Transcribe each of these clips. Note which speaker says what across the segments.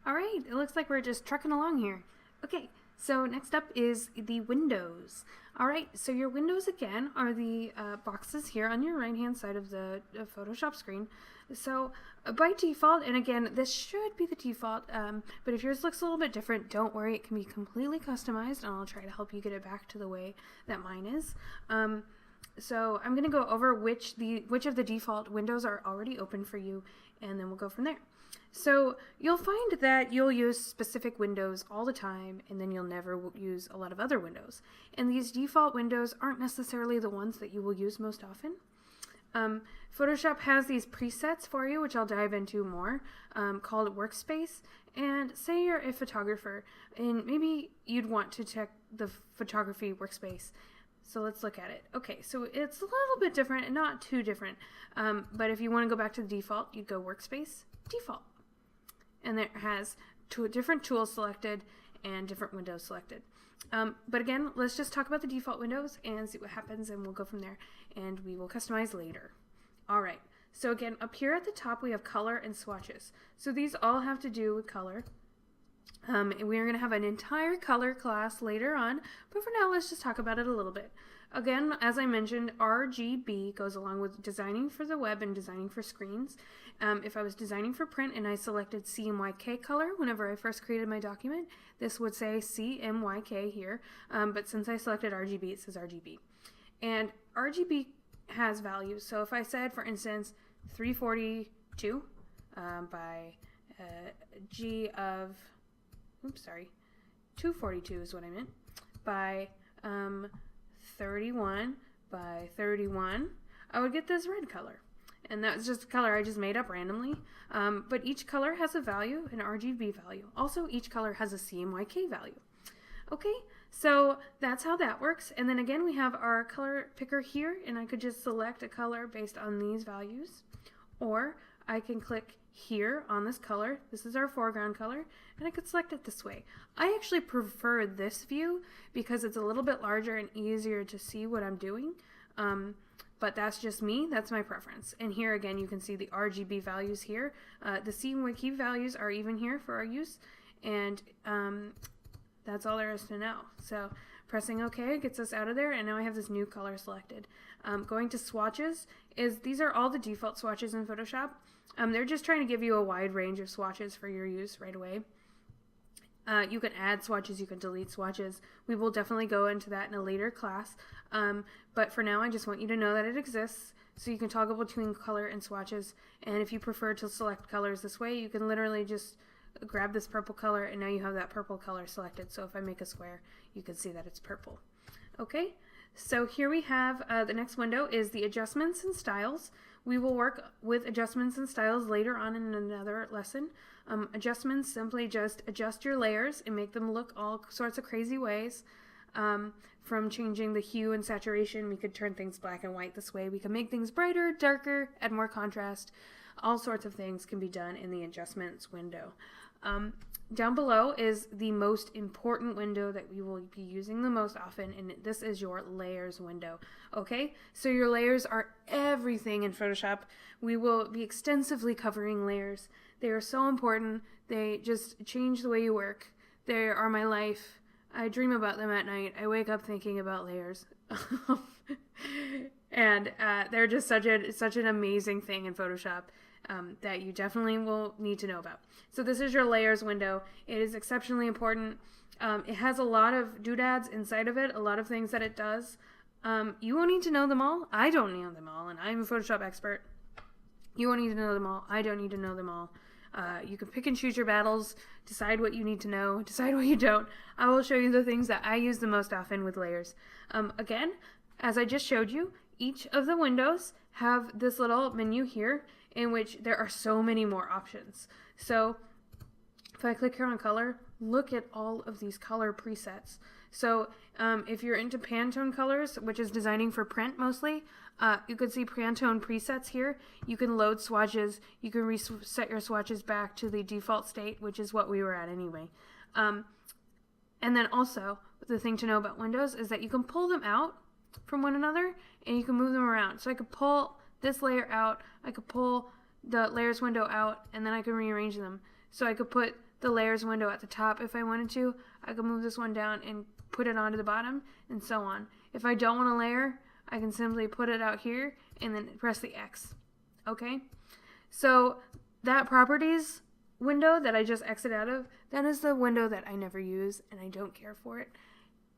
Speaker 1: All right, it looks like we're just trucking along here. Okay, so next up is the windows. All right, so your windows again are the boxes here on your right hand side of the Photoshop screen. So by default, and again, this should be the default, but if yours looks a little bit different, don't worry, it can be completely customized, and I'll try to help you get it back to the way that mine is. So I'm going to go over which of the default windows are already open for you, and then we'll go from there. So you'll find that you'll use specific windows all the time, and then you'll never use a lot of other windows. And these default windows aren't necessarily the ones that you will use most often. Photoshop has these presets for you, which I'll dive into more, called Workspace. And say you're a photographer, and maybe you'd want to check the photography workspace. So let's look at it. Okay, so it's a little bit different and not too different. But if you want to go back to the default, you go Workspace, Default. And it has different tools selected and different windows selected. But again, let's just talk about the default windows and see what happens, and we'll go from there, and we will customize later. All right, so again, up here at the top, we have color and swatches. So these all have to do with color. And we're going to have an entire color class later on, but for now, let's just talk about it a little bit. Again, as I mentioned, RGB goes along with designing for the web and designing for screens. If I was designing for print and I selected CMYK color whenever I first created my document, this would say CMYK here, but since I selected RGB, it says RGB. And RGB has values, so if I said, for instance, 342 by G of, 242 is what I meant, by 31 by 31, I would get this red color. And that's just a color I just made up randomly. But each color has a value, an RGB value. Also, each color has a CMYK value. Okay, so that's how that works. And then again, we have our color picker here, and I could just select a color based on these values. Or I can click here on this color. This is our foreground color, and I could select it this way. I actually prefer this view because it's a little bit larger and easier to see what I'm doing. But that's just me, that's my preference. And here again, you can see the RGB values here. The CMYK values are even here for our use, and that's all there is to know. So pressing OK gets us out of there, and now I have this new color selected. Going to swatches, these are all the default swatches in Photoshop. They're just trying to give you a wide range of swatches for your use right away. You can add swatches, you can delete swatches. We will definitely go into that in a later class. But for now, I just want you to know that it exists, so you can toggle between color and swatches. And if you prefer to select colors this way, you can literally just grab this purple color, and now you have that purple color selected. So if I make a square, you can see that it's purple. Okay, so here we have the next window is the adjustments and styles. We will work with adjustments and styles later on in another lesson. Adjustments, simply just adjust your layers and make them look all sorts of crazy ways. From changing the hue and saturation, we could turn things black and white this way. We can make things brighter, darker, add more contrast. All sorts of things can be done in the adjustments window. Down below is the most important window that we will be using the most often, and this is your layers window. Okay, so your layers are everything in Photoshop. We will be extensively covering layers. They are so important. They just change the way you work. They are my life. I dream about them at night. I wake up thinking about layers. And they're just such an amazing thing in Photoshop that you definitely will need to know about. So this is your layers window. It is exceptionally important. It has a lot of doodads inside of it, a lot of things that it does. You won't need to know them all. I don't know them all, and I'm a Photoshop expert. You won't need to know them all. I don't need to know them all. You can pick and choose your battles, decide what you need to know, decide what you don't. I will show you the things that I use the most often with layers. Again, as I just showed you, each of the windows have this little menu here in which there are so many more options. So if I click here on color, look at all of these color presets. So if you're into Pantone colors, which is designing for print mostly, you can see Pantone presets here. You can load swatches. You can reset your swatches back to the default state, which is what we were at anyway. And then also, the thing to know about windows is that you can pull them out from one another and you can move them around. So I could pull this layer out, I could pull the layers window out, and then I can rearrange them. So I could put the layers window at the top if I wanted to. I could move this one down and put it onto the bottom, and so on. If I don't want to layer, I can simply put it out here and then press the X. Okay? So that properties window that I just exited out of, that is the window that I never use and I don't care for it.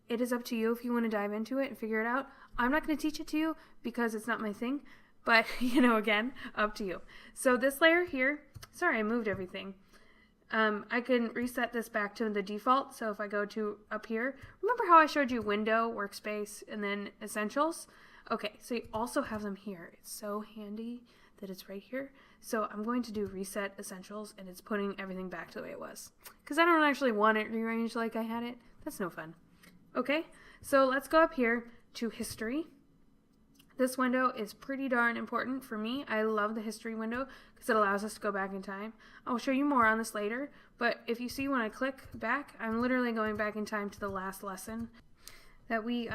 Speaker 1: It is up to you if you want to dive into it and figure it out. I'm not going to teach it to you because it's not my thing, but again, up to you. So this layer here, sorry, I moved everything. I can reset this back to the default. So if I go to up here, remember how I showed you window, workspace, and then essentials? Okay, so you also have them here. It's so handy that it's right here. So I'm going to do reset essentials, and it's putting everything back to the way it was. Because I don't actually want it rearranged like I had it. That's no fun. Okay, so let's go up here to history. This window is pretty darn important for me. I love the history window because it allows us to go back in time. I'll show you more on this later, but if you see when I click back, I'm literally going back in time to the last lesson that we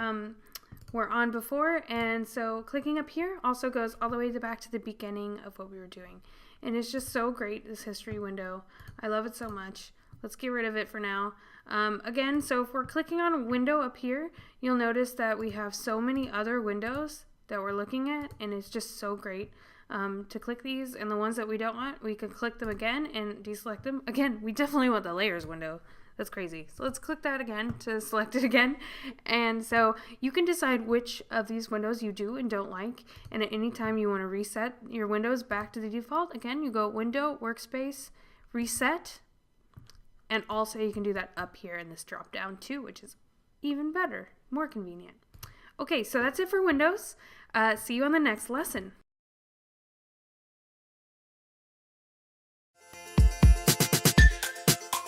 Speaker 1: were on before. And so clicking up here also goes all the way back to the beginning of what we were doing. And it's just so great, this history window. I love it so much. Let's get rid of it for now. Again, so if we're clicking on a window up here, you'll notice that we have so many other windows that we're looking at, and it's just so great to click these. And the ones that we don't want, we can click them again and deselect them. Again, we definitely want the layers window. That's crazy. So let's click that again to select it again. And so you can decide which of these windows you do and don't like. And at any time you want to reset your windows back to the default, again, you go Window, Workspace, Reset. And also you can do that up here in this drop down too, which is even better, more convenient. Okay, so that's it for Windows. See you on the next lesson.